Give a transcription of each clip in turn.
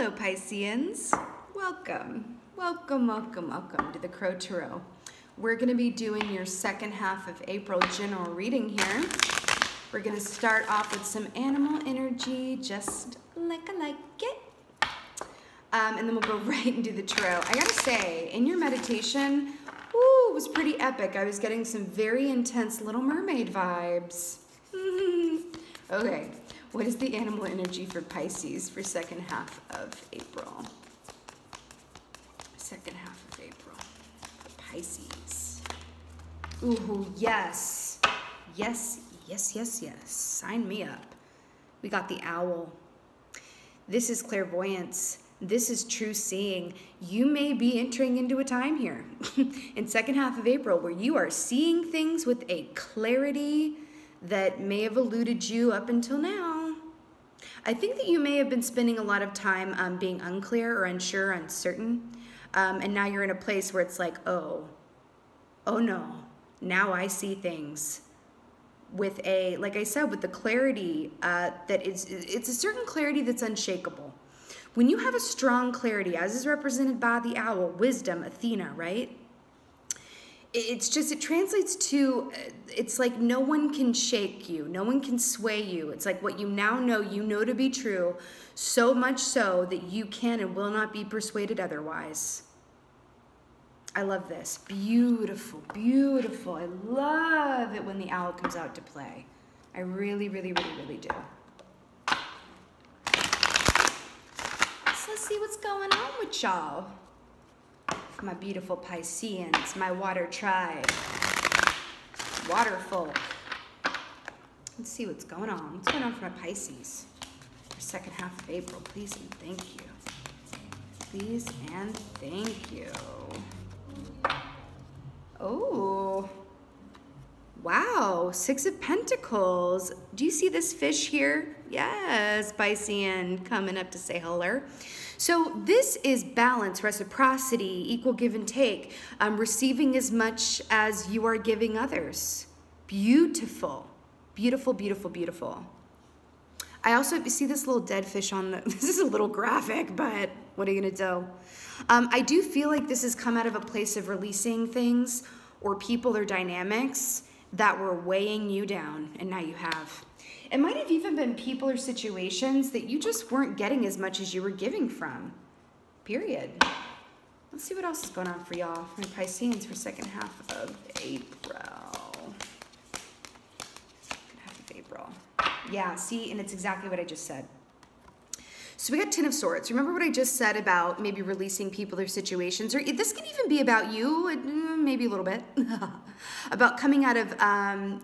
Hello, Pisceans. Welcome, welcome, welcome, welcome to the Crow Tarot. We're going to be doing your second half of April general reading here. We're going to start off with some animal energy, just like I like it. And then we'll go right into the tarot. I gotta say, in your meditation, ooh, it was pretty epic. I was getting some very intense Little Mermaid vibes. Okay, what is the animal energy for Pisces for second half of April? Second half of April for Pisces. Ooh, yes. Yes, yes, yes, yes. Sign me up. We got the owl. This is clairvoyance. This is true seeing. You may be entering into a time here in second half of April where you are seeing things with a clarity that may have eluded you up until now. I think that you may have been spending a lot of time being unclear or unsure, uncertain, and now you're in a place where it's like, oh no, now I see things with a, like I said, with the clarity it's a certain clarity that's unshakable. When you have a strong clarity, as is represented by the owl, wisdom, Athena, right? It translates to, it's like no one can shake you. No one can sway you. It's like what you now know, you know to be true, so much so that you can and will not be persuaded otherwise. I love this. Beautiful, beautiful. I love it when the owl comes out to play. I really, really, really, really do. Let's see what's going on with y'all. My beautiful Pisceans, my water tribe, water folk. Let's see what's going on. What's going on for my Pisces for second half of April? Please and thank you. Please and thank you. Oh, wow, Six of Pentacles. Do you see this fish here? Yes, Piscean coming up to say hello. So this is balance, reciprocity, equal give and take, receiving as much as you are giving others. Beautiful, beautiful, beautiful, beautiful. I also see this little dead fish on the, this is a little graphic, but what are you gonna do? I do feel like this has come out of a place of releasing things or people or dynamics that were weighing you down, and now you have. It might have even been people or situations that you just weren't getting as much as you were giving from, period. Let's see what else is going on for y'all, for my Pisceans for second half of April. Second half of April. Yeah, see, and it's exactly what I just said. So we got Ten of Swords. Remember what I just said about maybe releasing people or situations, or this can even be about you, maybe a little bit, about coming out of,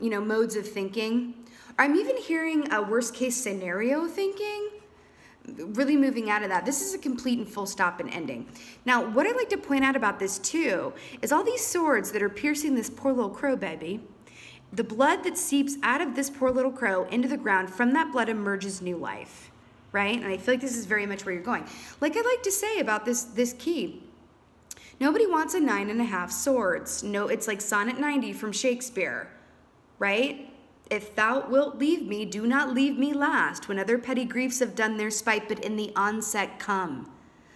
you know, modes of thinking. I'm even hearing a worst case scenario thinking, really moving out of that. This is a complete and full stop and ending. Now, what I'd like to point out about this too, is all these swords that are piercing this poor little crow baby, the blood that seeps out of this poor little crow into the ground, from that blood emerges new life, right? And I feel like this is very much where you're going. Like I like to say about this key, nobody wants a 9.5 swords. No, it's like Sonnet 90 from Shakespeare, right? If thou wilt leave me, do not leave me last. When other petty griefs have done their spite, but in the onset come.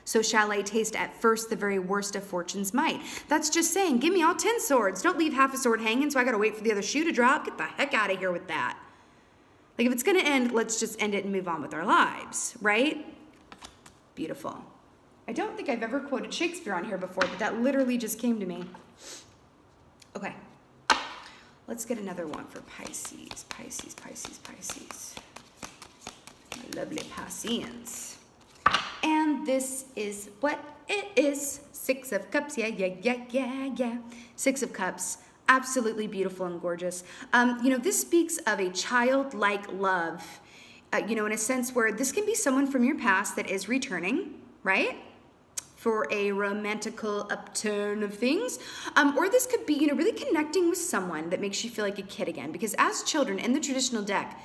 So shall I taste at first the very worst of fortune's might. That's just saying, give me all 10 swords. Don't leave half a sword hanging, so I gotta wait for the other shoe to drop. Get the heck out of here with that. Like, if it's gonna end, let's just end it and move on with our lives, right? Beautiful. I don't think I've ever quoted Shakespeare on here before, but that literally just came to me. Okay. Let's get another one for Pisces, Pisces, Pisces, Pisces. My lovely Pisceans. And this is what it is. Six of Cups, yeah, yeah, yeah, yeah, yeah. Six of Cups, absolutely beautiful and gorgeous. You know, this speaks of a childlike love, you know, in a sense where this can be someone from your past that is returning, right? For a romantical upturn of things. Or this could be, you know, really connecting with someone that makes you feel like a kid again. Because as children, in the traditional deck,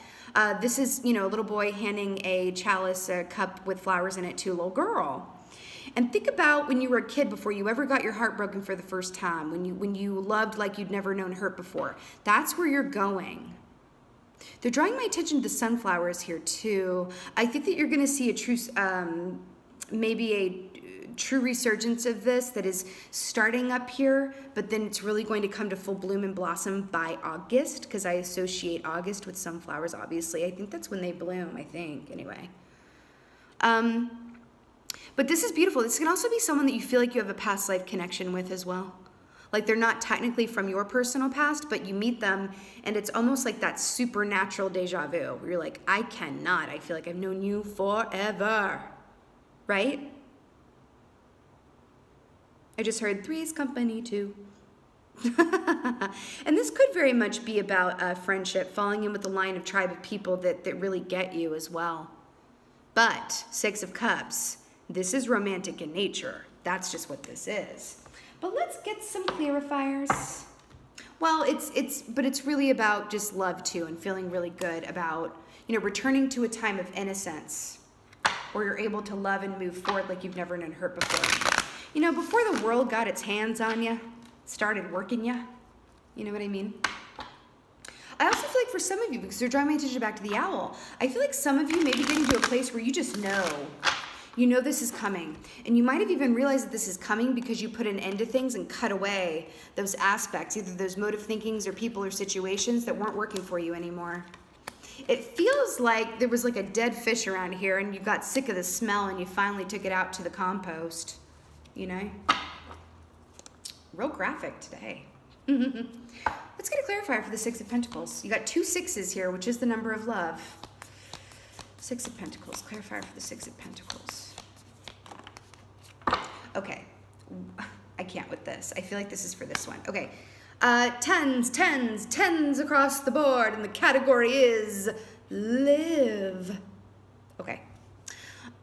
this is, you know, a little boy handing a chalice, a cup with flowers in it to a little girl. And think about when you were a kid before you ever got your heart broken for the first time, when you loved like you'd never known hurt before. That's where you're going. They're drawing my attention to the sunflowers here too. I think that you're gonna see a true, maybe a true resurgence of this that is starting up here, but then it's really going to come to full bloom and blossom by August, because I associate August with sunflowers, obviously. I think that's when they bloom, I think, anyway. But this is beautiful. This can also be someone that you feel like you have a past life connection with as well. Like they're not technically from your personal past, but you meet them and it's almost like that supernatural deja vu where you're like, I cannot. I feel like I've known you forever, right? I just heard Three's Company too. And this could very much be about friendship, falling in with the line of tribe of people that really get you as well. But Six of Cups, this is romantic in nature. That's just what this is. But let's get some clarifiers. Well, it's really about just love too, and feeling really good about, you know, returning to a time of innocence where you're able to love and move forward like you've never been hurt before. You know, before the world got its hands on you, started working you. You know what I mean? I also feel like for some of you, because they're drawing my attention back to the owl, I feel like some of you may be getting to a place where you just know. You know this is coming. And you might have even realized that this is coming because you put an end to things and cut away those aspects, either those motive thinkings or people or situations that weren't working for you anymore. It feels like there was like a dead fish around here and you got sick of the smell and you finally took it out to the compost, you know? Real graphic today. Let's get a clarifier for the Six of Pentacles. You got 2 sixes here, which is the number of love. Six of Pentacles, clarifier for the Six of Pentacles. Okay, I can't with this. I feel like this is for this one. Okay, tens across the board, and the category is live. Okay.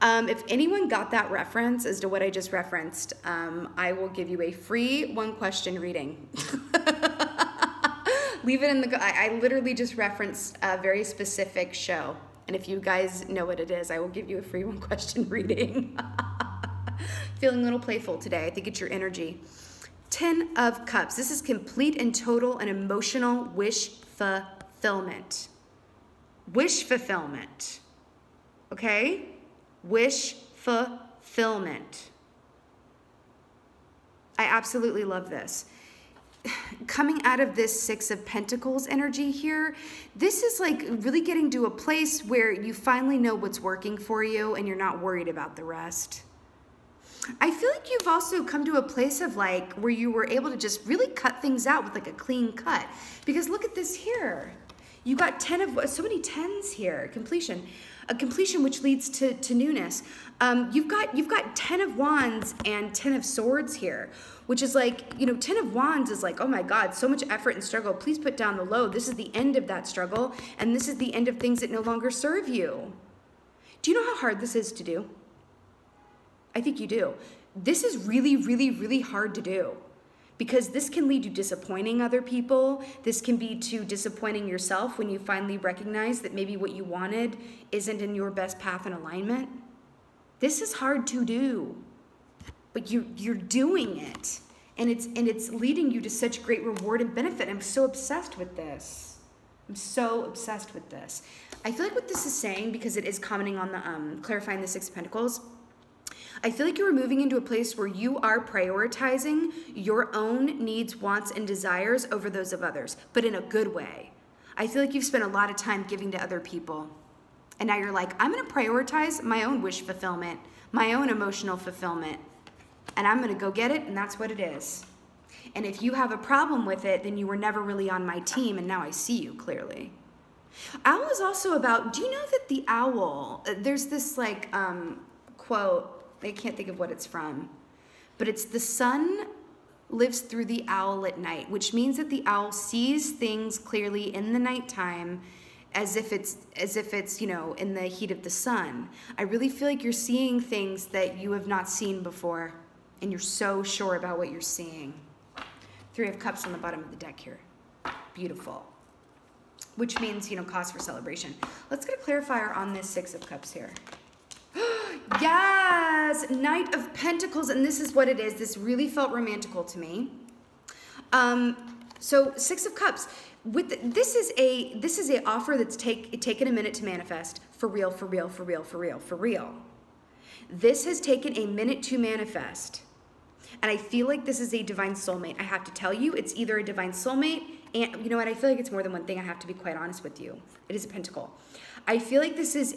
If anyone got that reference as to what I just referenced, I will give you a free 1-question reading. Leave it in the, I literally just referenced a very specific show. And if you guys know what it is, I will give you a free 1-question reading. Feeling a little playful today. I think it's your energy. 10 of Cups. This is complete and total and emotional wish fulfillment. Wish fulfillment. Okay? Wish fulfillment. I absolutely love this. Coming out of this Six of Pentacles energy here, this is like really getting to a place where you finally know what's working for you and you're not worried about the rest. I feel like you've also come to a place of like where you were able to just really cut things out with like a clean cut. Because look at this here. You got 10 of, so many 10s here, completion. A completion which leads to newness. You've got 10 of Wands and 10 of Swords here, which is like, you know, 10 of Wands is like, oh my God, so much effort and struggle. Please put down the load. This is the end of that struggle, and this is the end of things that no longer serve you. Do you know how hard this is to do? I think you do. This is really, really, really hard to do. Because this can lead to disappointing other people. This can be to disappointing yourself when you finally recognize that maybe what you wanted isn't in your best path and alignment. This is hard to do, but you're doing it, and it's leading you to such great reward and benefit. I'm so obsessed with this. I'm so obsessed with this. I feel like what this is saying, because it is commenting on the clarifying the Six of Pentacles, I feel like you're moving into a place where you are prioritizing your own needs, wants, and desires over those of others, but in a good way. I feel like you've spent a lot of time giving to other people, and now you're like, I'm going to prioritize my own wish fulfillment, my own emotional fulfillment, and I'm going to go get it, and that's what it is. And if you have a problem with it, then you were never really on my team, and now I see you clearly. Owl is also about, do you know that the owl, there's this like quote, I can't think of what it's from, but it's the sun lives through the owl at night, which means that the owl sees things clearly in the nighttime as if it's, you know, in the heat of the sun. I really feel like you're seeing things that you have not seen before, and you're so sure about what you're seeing. 3 of Cups on the bottom of the deck here. Beautiful. Which means, you know, cause for celebration. Let's get a clarifier on this 6 of Cups here. Yes, Knight of Pentacles, and this is what it is. This really felt romantical to me. So 6 of Cups. This is a offer that's taken a minute to manifest. For real, for real, for real, for real, for real. This has taken a minute to manifest. And I feel like this is a divine soulmate. I have to tell you, it's either a divine soulmate, and you know what, I feel like it's more than one thing. I have to be quite honest with you. It is a pentacle. I feel like this is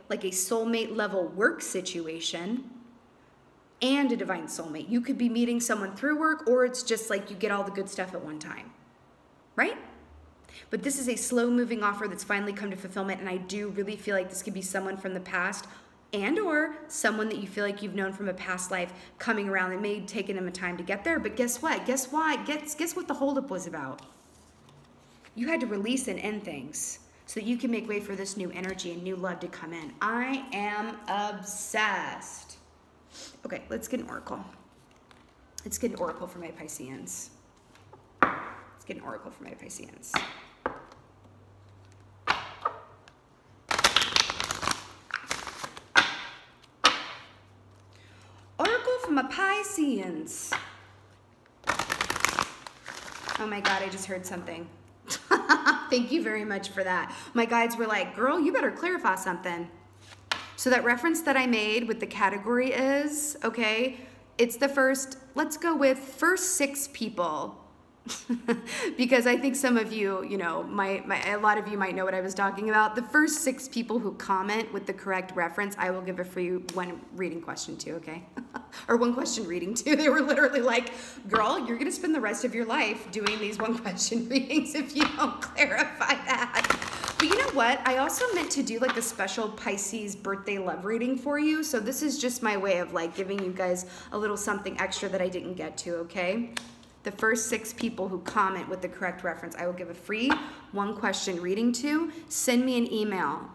like a soulmate level work situation and a divine soulmate. You could be meeting someone through work, or it's just like you get all the good stuff at one time, right? But this is a slow moving offer that's finally come to fulfillment, and I do really feel like this could be someone from the past and or someone that you feel like you've known from a past life coming around. It may have taken them a time to get there, but guess what? Guess what? Guess what the holdup was about? You had to release and end things so that you can make way for this new energy and new love to come in. I am obsessed. Okay, let's get an oracle. Let's get an oracle for my Pisceans. Let's get an oracle for my Pisceans. Oracle for my Pisceans. Oh my God, I just heard something. Thank you very much for that. My guides were like, girl, you better clarify something. So that reference that I made with the category is, okay, it's the first, let's go with first 6 people. Because I think some of you, you know, a lot of you might know what I was talking about. The first 6 people who comment with the correct reference, I will give a free 1 reading question to, okay? Or 1 question reading to. They were literally like, girl, you're going to spend the rest of your life doing these 1 question readings if you don't clarify that. But you know what? I also meant to do like a special Pisces birthday love reading for you. So this is just my way of like giving you guys a little something extra that I didn't get to, okay? The first 6 people who comment with the correct reference, I will give a free 1 question reading to. Send me an email.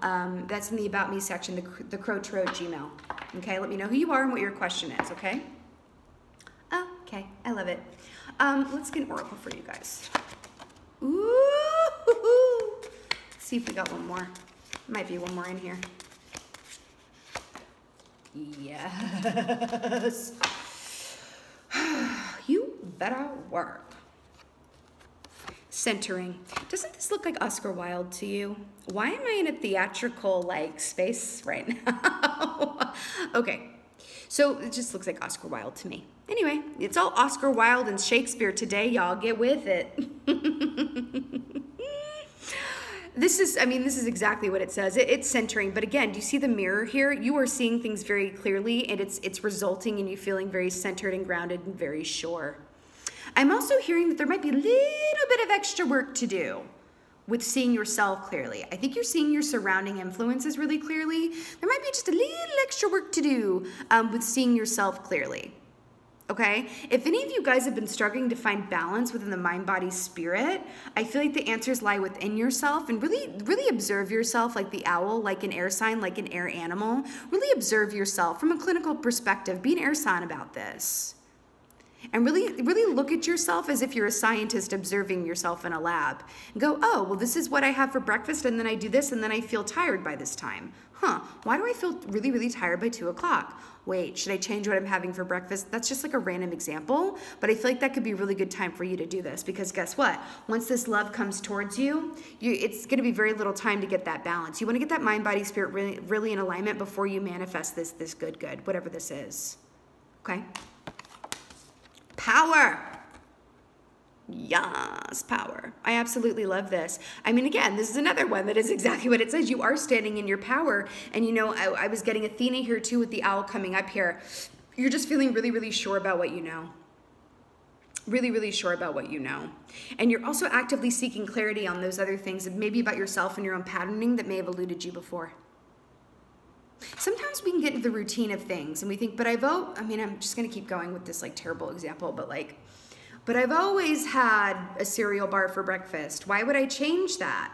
That's in the About Me section, the Crow Tarot Gmail. Okay, let me know who you are and what your question is, okay? Okay, I love it. Let's get an oracle for you guys. Ooh, let's see if we got 1 more. Might be 1 more in here. Yes. You better work. Centering. Doesn't this look like Oscar Wilde to you? Why am I in a theatrical like space right now? Okay, so it just looks like Oscar Wilde to me. Anyway, it's all Oscar Wilde and Shakespeare today, y'all. Get with it. This is exactly what it says. It's centering, but again, do you see the mirror here? You are seeing things very clearly, and it's resulting in you feeling very centered and grounded and very sure. I'm also hearing that there might be a little bit of extra work to do with seeing yourself clearly. I think you're seeing your surrounding influences really clearly. There might be just a little extra work to do with seeing yourself clearly. Okay, if any of you guys have been struggling to find balance within the mind, body, spirit, I feel like the answers lie within yourself, and really observe yourself like the owl, like an air sign, like an air animal. Really observe yourself from a clinical perspective. Be an air sign about this. And really look at yourself as if you're a scientist observing yourself in a lab. And go, oh, well, this is what I have for breakfast, and then I do this, and then I feel tired by this time. Huh, why do I feel really, really tired by 2 o'clock? Wait, should I change what I'm having for breakfast? That's just like a random example, but I feel like that could be a really good time for you to do this, because guess what? Once this love comes towards you, it's going to be very little time to get that balance. You want to get that mind, body, spirit really in alignment before you manifest this good, whatever this is. Okay? Power. Yes, power. I absolutely love this. I mean, again, this is another one that is exactly what it says. You are standing in your power. And you know, I was getting Athena here too with the owl coming up here. You're just feeling really, really sure about what you know. Really, really sure about what you know. And you're also actively seeking clarity on those other things, maybe about yourself and your own patterning that may have eluded you before. Sometimes we can get into the routine of things and we think, but I'm just going to keep going with this like terrible example, but I've always had a cereal bar for breakfast. Why would I change that?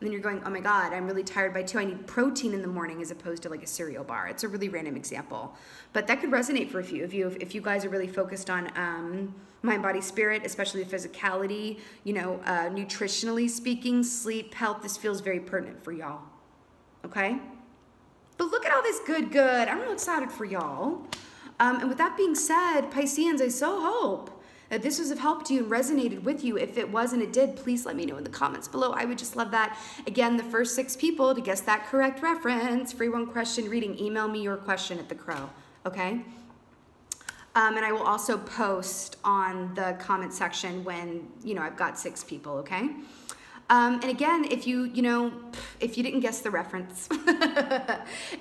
And then you're going, oh my God, I'm really tired by 2. I need protein in the morning as opposed to like a cereal bar. It's a really random example, but that could resonate for a few of you. If you guys are really focused on mind, body, spirit, especially physicality, you know, nutritionally speaking, sleep, health, this feels very pertinent for y'all, okay? But look at all this good. I'm real excited for y'all. And with that being said, Pisceans, I so hope that this was of help to you and resonated with you. If it was and it did, please let me know in the comments below. I would just love that. Again, the first 6 people to guess that correct reference, free 1 question reading, email me your question at the Crow, okay? And I will also post on the comment section when, you know, I've got 6 people, okay? And again, if you didn't guess the reference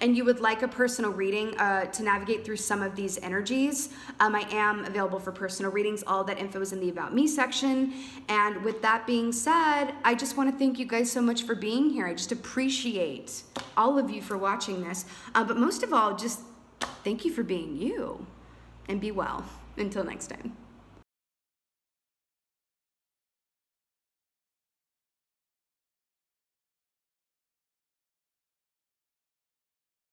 and you would like a personal reading to navigate through some of these energies, I am available for personal readings. All that info is in the About Me section. And with that being said, I just want to thank you guys so much for being here. I just appreciate all of you for watching this. But most of all, just thank you for being you. And be well. Until next time.